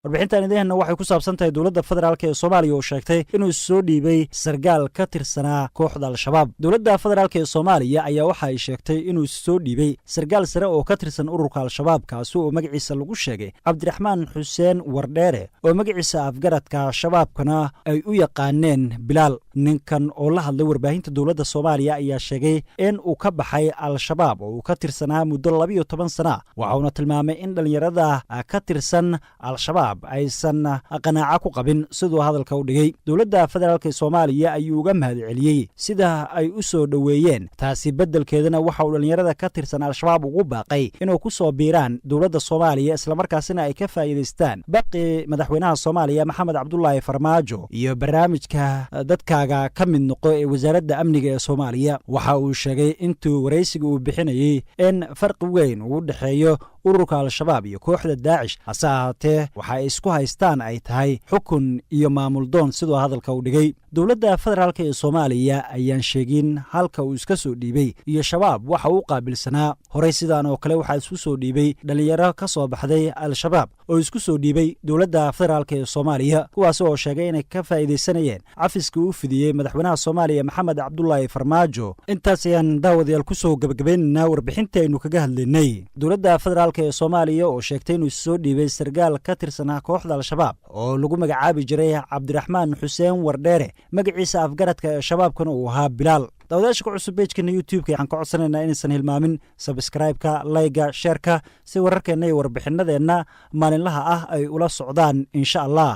warbixintan idinna waxay ku saabsan tahay dowladda federaalka ee Soomaaliya oo sheegtay inuu soo dhiibay sargaal ka tirsanaa kooxda Al-Shabaab. Dowladda federaalka ee Soomaaliya ayaa waxa ay sheegtay inuu soo dhiibay sargaal sare oo ka tirsan ururka Al-Shabaab kaas oo magaciisa lagu sheegay Cabdiraxmaan Xuseen Wardheere oo magaciisa afgaradka shabaabkana ay u yaqaaneen Bilaal. ninkan oo la hadlay warbaahinta dowladda Soomaaliya ayaa sheegay in uu ka baxay Al-Shabaab oo uu ka tirsanaa muddo 12 sano waxaana tilmaamay in dhalinyarada ka tirsan Al-Shabaab aysan qanaaco ku qabin sidoo hadalka u dhigay. dowladda federaalka Soomaaliya ayuu uga mahadceliyay sida ay u soo dhaweeyeen taasi beddelkeedana waxa uu dhalinyarada ka tirsan Al-Shabaab ugu baaqay inuu ku soo biiraan dowladda Soomaaliya isla markaasina ay ka faa'iideystaan baqi madaxweynaha Soomaaliya Maxamed Cabdullaahi Farmaajo iyo barnaamijka dadka ka mid noqo ee wasaaradda amniga ee Soomaaliya. waxa uu sheegay intuu wareysiga uu bixinayay in farqi weyn uu dhaxeeyo ururka Al-Shabaab iyo kooxda Daacish hase ahaatee waxa ay isku haystaan ay tahay xukun iyo maamul doon sidoo hadalka u dhigay. dowladda federaalka ee Soomaaliya ayaan sheegin halka uu iska soo dhiibay iyo shabaab waxa uu qaabilsanaa horey sidaan oo kale waxa isku soo dhiibay dhalinyaro ka soo baxday Al-Shabaab oo isku soo dhiibay dowladda federaalka ee Soomaaliya kuwaas oo sheegay inay ka faa'iideysanayeen cafiska uu fidiyay madaxweynaha Soomaaliya Maxamed Cabdullaahi Farmaajo. intaas ayaan daawadayaal ku soo gabagabeynaa warbixinteenu kaga hadlaynay dowladda federaalka ee Soomaaliya oo sheegtay inuu soo dhiibay sargaal ka tirsanaa kooxda Al-Shabaab oo lagu magacaabi jiray Cabdiraxmaan Xuseen Wardheere magaciisa afgaradka ee shabaabkana uu ahaa Bilaal. daawadayaasha ku cusub page-kana YouTube-ka waxaan ka codsanaynaa inaysan hilmaamin subscribe-ka, like-ga, share-ka si wararkeena iyo warbixinadeenna maalinlaha ah ay ula socdaan insha Allah.